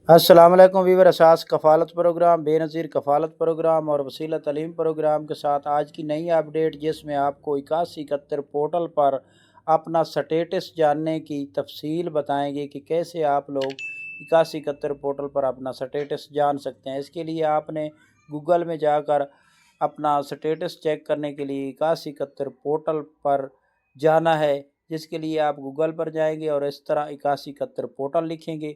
السلام علیکم ویور اساس کفالت پروگرام بے نظیر کفالت پروگرام اور وسیلہ تعلیم پروگرام کے ساتھ آج کی نئی اپڈیٹ، جس میں آپ کو 8171 پورٹل پر اپنا سٹیٹس جاننے کی تفصیل بتائیں گے کہ کیسے آپ لوگ 8171 پورٹل پر اپنا سٹیٹس جان سکتے ہیں۔ اس کے لیے آپ نے گوگل میں جا کر اپنا سٹیٹس چیک کرنے کے لیے 8171 پورٹل پر جانا ہے، جس کے لیے آپ گوگل پر جائیں گے اور اس طرح 8171 پورٹل لکھیں گے۔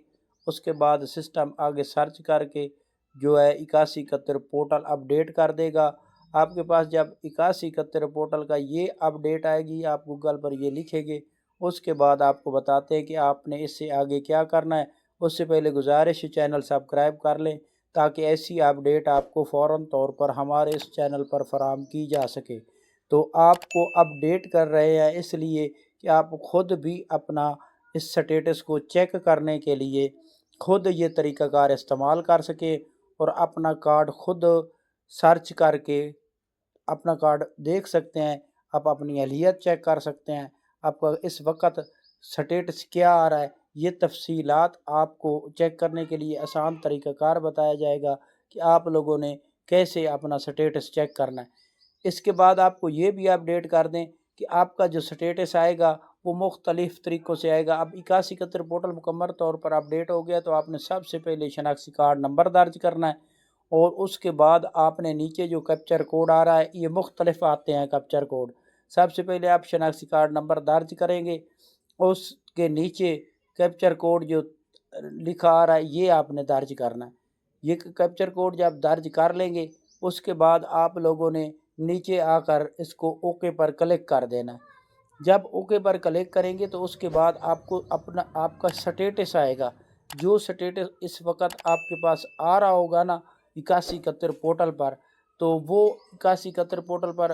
اس کے بعد سسٹم آگے سرچ کر کے جو ہے 8171 پورٹل اپڈیٹ کر دے گا۔ آپ کے پاس جب 8171 پورٹل کا یہ اپڈیٹ آئے گی، آپ گوگل پر یہ لکھیں گے، اس کے بعد آپ کو بتاتے ہیں کہ آپ نے اس سے آگے کیا کرنا ہے۔ اس سے پہلے گزارش چینل سبسکرائب کر لیں تاکہ ایسی اپڈیٹ آپ کو فوراً طور پر ہمارے اس چینل پر فراہم کی جا سکے۔ تو آپ کو اپڈیٹ کر رہے ہیں اس لیے کہ آپ خود بھی اپنا اس سٹیٹس کو چیک کرنے کے لیے خود یہ طریقہ کار استعمال کر سکے اور اپنا کارڈ خود سرچ کر کے اپنا کارڈ دیکھ سکتے ہیں۔ آپ اپنی اہلیت چیک کر سکتے ہیں، آپ کا اس وقت سٹیٹس کیا آ رہا ہے۔ یہ تفصیلات آپ کو چیک کرنے کے لیے آسان طریقہ کار بتایا جائے گا کہ آپ لوگوں نے کیسے اپنا سٹیٹس چیک کرنا ہے۔ اس کے بعد آپ کو یہ بھی اپڈیٹ کر دیں کہ آپ کا جو سٹیٹس آئے گا وہ مختلف طریقوں سے آئے گا۔ اب 8171 پورٹل مکمل طور پر اپڈیٹ ہو گیا تو آپ نے سب سے پہلے شناختی کارڈ نمبر درج کرنا ہے، اور اس کے بعد آپ نے نیچے جو کیپچر کوڈ آ رہا ہے، یہ مختلف آتے ہیں کیپچر کوڈ۔ سب سے پہلے آپ شناختی کارڈ نمبر درج کریں گے، اس کے نیچے کیپچر کوڈ جو لکھا آ رہا ہے یہ آپ نے درج کرنا ہے۔ یہ کیپچر کوڈ جب درج کر لیں گے، اس کے بعد آپ لوگوں نے نیچے آ کر اس کو اوکے پر کلک کر دینا ہے۔ جب اوکے پر کلک کریں گے تو اس کے بعد آپ کو آپ کا سٹیٹس آئے گا۔ جو سٹیٹس اس وقت آپ کے پاس آ رہا ہوگا نا 8171 پورٹل پر، تو وہ 8171 پورٹل پر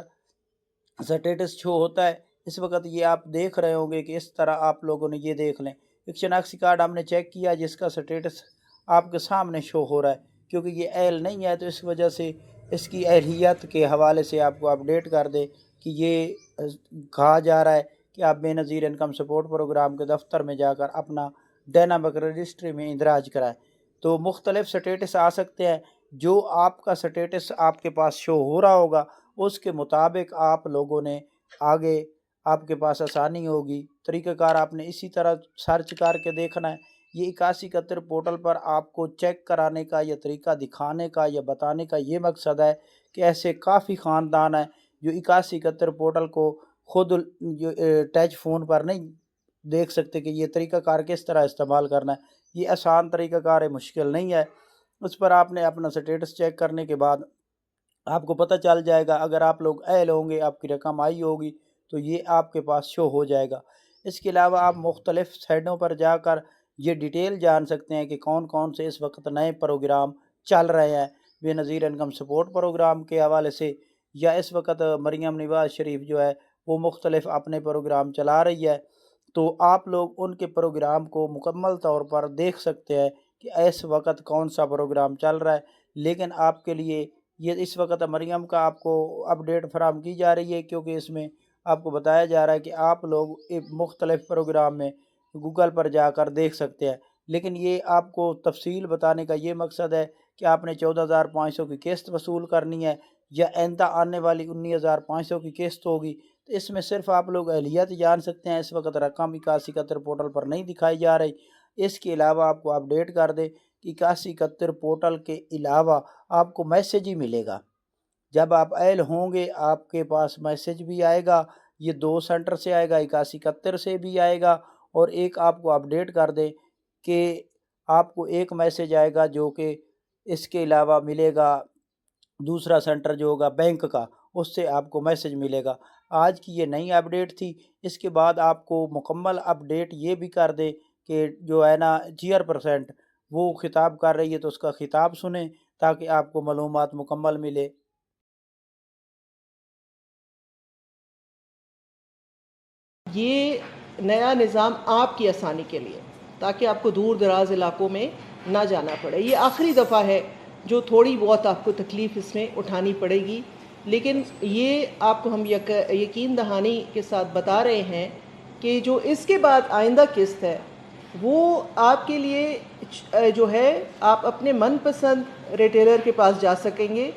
سٹیٹس شو ہوتا ہے۔ اس وقت یہ آپ دیکھ رہے ہوں گے کہ اس طرح آپ لوگوں نے یہ دیکھ لیں، ایک شناختی کارڈ ہم نے چیک کیا جس کا سٹیٹس آپ کے سامنے شو ہو رہا ہے۔ کیونکہ یہ اہل نہیں ہے تو اس وجہ سے اس کی اہلیت کے حوالے سے آپ کو اپڈیٹ کر دے کہ یہ کہا جا رہا ہے کہ آپ بے نظیر انکم سپورٹ پروگرام کے دفتر میں جا کر اپنا ڈائنامک رجسٹری میں اندراج کرائیں۔ تو مختلف سٹیٹس آ سکتے ہیں، جو آپ کا سٹیٹس آپ کے پاس شو ہو رہا ہوگا اس کے مطابق آپ لوگوں نے آگے آپ کے پاس آسانی ہوگی۔ طریقہ کار آپ نے اسی طرح سرچ کر کے دیکھنا ہے۔ یہ 8171 پورٹل پر آپ کو چیک کرانے کا یا طریقہ دکھانے کا یا بتانے کا یہ مقصد ہے کہ ایسے کافی خاندان ہیں جو 8171 پورٹل کو خود جو ٹچ فون پر نہیں دیکھ سکتے کہ یہ طریقہ کار کس طرح استعمال کرنا ہے۔ یہ آسان طریقہ کار ہے، مشکل نہیں ہے۔ اس پر آپ نے اپنا سٹیٹس چیک کرنے کے بعد آپ کو پتہ چل جائے گا، اگر آپ لوگ اہل ہوں گے، آپ کی رقم آئی ہوگی تو یہ آپ کے پاس شو ہو جائے گا۔ اس کے علاوہ آپ مختلف سائٹوں پر جا کر یہ ڈیٹیل جان سکتے ہیں کہ کون کون سے اس وقت نئے پروگرام چل رہے ہیں بے نظیر انکم سپورٹ پروگرام کے حوالے سے، یا اس وقت مریم نواز شریف جو ہے وہ مختلف اپنے پروگرام چلا رہی ہے۔ تو آپ لوگ ان کے پروگرام کو مکمل طور پر دیکھ سکتے ہیں کہ اس وقت کون سا پروگرام چل رہا ہے۔ لیکن آپ کے لیے یہ اس وقت مریم کا آپ کو اپڈیٹ فراہم کی جا رہی ہے، کیونکہ اس میں آپ کو بتایا جا رہا ہے کہ آپ لوگ مختلف پروگرام میں گوگل پر جا کر دیکھ سکتے ہیں۔ لیکن یہ آپ کو تفصیل بتانے کا یہ مقصد ہے کہ آپ نے 14,500 کی قسط وصول کرنی ہے یا آئندہ آنے والی 19,500 کی قسط ہوگی، تو اس میں صرف آپ لوگ اہلیت جان سکتے ہیں۔ اس وقت رقم 8171 پورٹل پر نہیں دکھائی جا رہی۔ اس کے علاوہ آپ کو اپڈیٹ کر دیں کہ 8171 پورٹل کے علاوہ آپ کو میسیج ہی ملے گا۔ جب آپ اہل ہوں گے آپ کے پاس میسیج بھی آئے گا، یہ 2 سینٹر سے آئے گا، 8171 سے بھی آئے گا، اور ایک آپ کو اپڈیٹ کر دیں کہ آپ کو ایک میسیج آئے گا جو کہ اس کے علاوہ ملے گا دوسرا سینٹر جو ہوگا بینک کا، اس سے آپ کو میسیج ملے گا۔ آج کی یہ نئی اپڈیٹ تھی۔ اس کے بعد آپ کو مکمل اپڈیٹ یہ بھی کر دے کہ جو ہے نا چیئرپرسن وہ خطاب کر رہی ہے تو اس کا خطاب سنیں تاکہ آپ کو معلومات مکمل ملے۔ یہ نیا نظام آپ کی آسانی کے لیے، تاکہ آپ کو دور دراز علاقوں میں نہ جانا پڑے۔ یہ آخری دفعہ ہے جو تھوڑی بہت آپ کو تکلیف اس میں اٹھانی پڑے گی، لیکن یہ آپ کو ہم یقین دہانی کے ساتھ بتا رہے ہیں کہ جو اس کے بعد آئندہ قسط ہے وہ آپ کے لیے جو ہے آپ اپنے من پسند ریٹیلر کے پاس جا سکیں گے،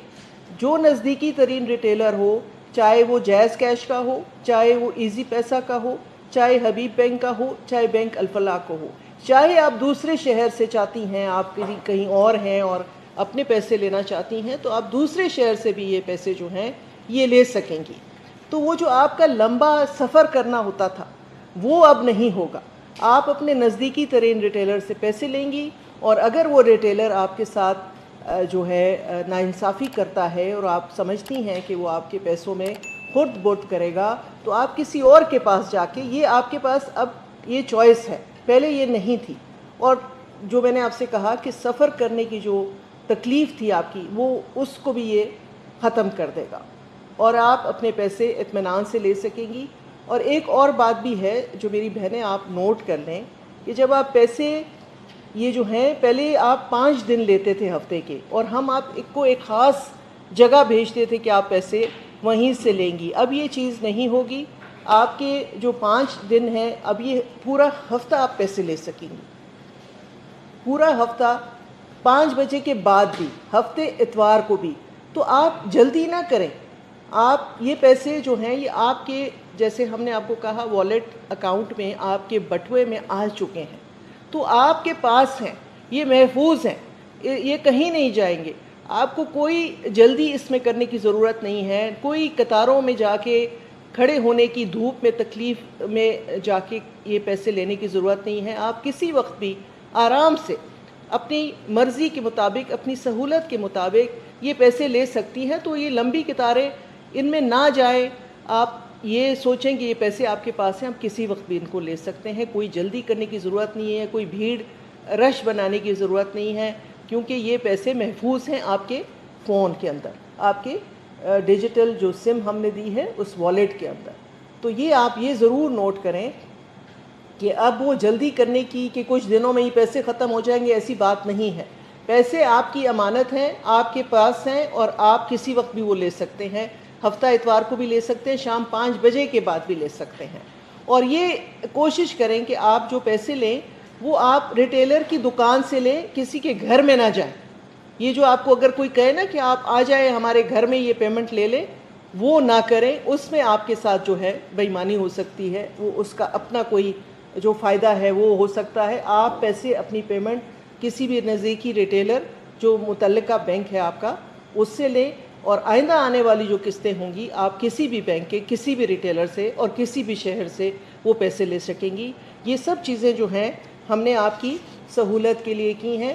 جو نزدیکی ترین ریٹیلر ہو، چاہے وہ جیز کیش کا ہو، چاہے وہ ایزی پیسہ کا ہو، چاہے حبیب بینک کا ہو، چاہے بینک الفلاح کو ہو، چاہے آپ دوسرے شہر سے چاہتی ہیں، آپ کہیں اور ہیں اور اپنے پیسے لینا چاہتی ہیں، تو آپ دوسرے شہر سے بھی یہ پیسے جو ہیں یہ لے سکیں گی۔ تو وہ جو آپ کا لمبا سفر کرنا ہوتا تھا وہ اب نہیں ہوگا، آپ اپنے نزدیکی ترین ریٹیلر سے پیسے لیں گی، اور اگر وہ ریٹیلر آپ کے ساتھ جو ہے ناانصافی کرتا ہے اور آپ سمجھتی ہیں کہ وہ آپ کے پیسوں میں خرد برد کرے گا، تو آپ کسی اور کے پاس جا کے، یہ آپ کے پاس اب یہ چوائس ہے، پہلے یہ نہیں تھی۔ اور جو میں نے آپ سے کہا کہ سفر کرنے کی جو تکلیف تھی آپ کی، وہ اس کو بھی یہ ختم کر دے گا، اور آپ اپنے پیسے اطمینان سے لے سکیں گی۔ اور ایک اور بات بھی ہے جو میری بہنیں آپ نوٹ کر لیں، کہ جب آپ پیسے یہ جو ہیں، پہلے آپ 5 دن لیتے تھے ہفتے کے، اور ہم آپ کو ایک خاص جگہ بھیجتے تھے کہ آپ پیسے وہیں سے لیں گی۔ اب یہ چیز نہیں ہوگی، آپ کے جو 5 دن ہیں، اب یہ پورا ہفتہ آپ پیسے لے سکیں گی، پورا ہفتہ 5 بجے کے بعد بھی، ہفتے اتوار کو بھی۔ تو آپ جلدی نہ کریں، آپ یہ پیسے جو ہیں یہ آپ کے، جیسے ہم نے آپ کو کہا، والیٹ اکاؤنٹ میں، آپ کے بٹوے میں آ چکے ہیں، تو آپ کے پاس ہیں، یہ محفوظ ہیں، یہ کہیں نہیں جائیں گے۔ آپ کو کوئی جلدی اس میں کرنے کی ضرورت نہیں ہے، کوئی قطاروں میں جا کے کھڑے ہونے کی، دھوپ میں تکلیف میں جا کے یہ پیسے لینے کی ضرورت نہیں ہے۔ آپ کسی وقت بھی آرام سے اپنی مرضی کے مطابق، اپنی سہولت کے مطابق یہ پیسے لے سکتی ہیں۔ تو یہ لمبی قطاریں ان میں نہ جائیں، آپ یہ سوچیں کہ یہ پیسے آپ کے پاس ہیں، آپ کسی وقت بھی ان کو لے سکتے ہیں، کوئی جلدی کرنے کی ضرورت نہیں ہے، کوئی بھیڑ رش بنانے کی ضرورت نہیں ہے، کیونکہ یہ پیسے محفوظ ہیں آپ کے فون کے اندر، آپ کے ڈیجیٹل جو سم ہم نے دی ہے اس والیٹ کے اندر۔ تو یہ آپ یہ ضرور نوٹ کریں کہ اب وہ جلدی کرنے کی کہ کچھ دنوں میں ہی پیسے ختم ہو جائیں گے، ایسی بات نہیں ہے۔ پیسے آپ کی امانت ہیں، آپ کے پاس ہیں، اور آپ کسی وقت بھی وہ لے سکتے ہیں، ہفتہ اتوار کو بھی لے سکتے ہیں، شام 5 بجے کے بعد بھی لے سکتے ہیں۔ اور یہ کوشش کریں کہ آپ جو پیسے لیں وہ آپ ریٹیلر کی دکان سے لیں، کسی کے گھر میں نہ جائیں۔ یہ جو آپ کو اگر کوئی کہے نا کہ آپ آ جائیں ہمارے گھر میں یہ پیمنٹ لے لیں، وہ نہ کریں، اس میں آپ کے ساتھ جو ہے بے ایمانی ہو سکتی ہے، وہ اس کا اپنا کوئی جو فائدہ ہے وہ ہو سکتا ہے۔ آپ پیسے اپنی پیمنٹ کسی بھی نزدیکی ریٹیلر جو متعلقہ بینک ہے آپ کا، اس سے لیں، اور آئندہ آنے والی جو قسطیں ہوں گی آپ کسی بھی بینک کے کسی بھی ریٹیلر سے اور کسی بھی شہر سے وہ پیسے لے سکیں گی۔ یہ سب چیزیں جو ہیں ہم نے آپ کی سہولت کے لیے کی ہیں۔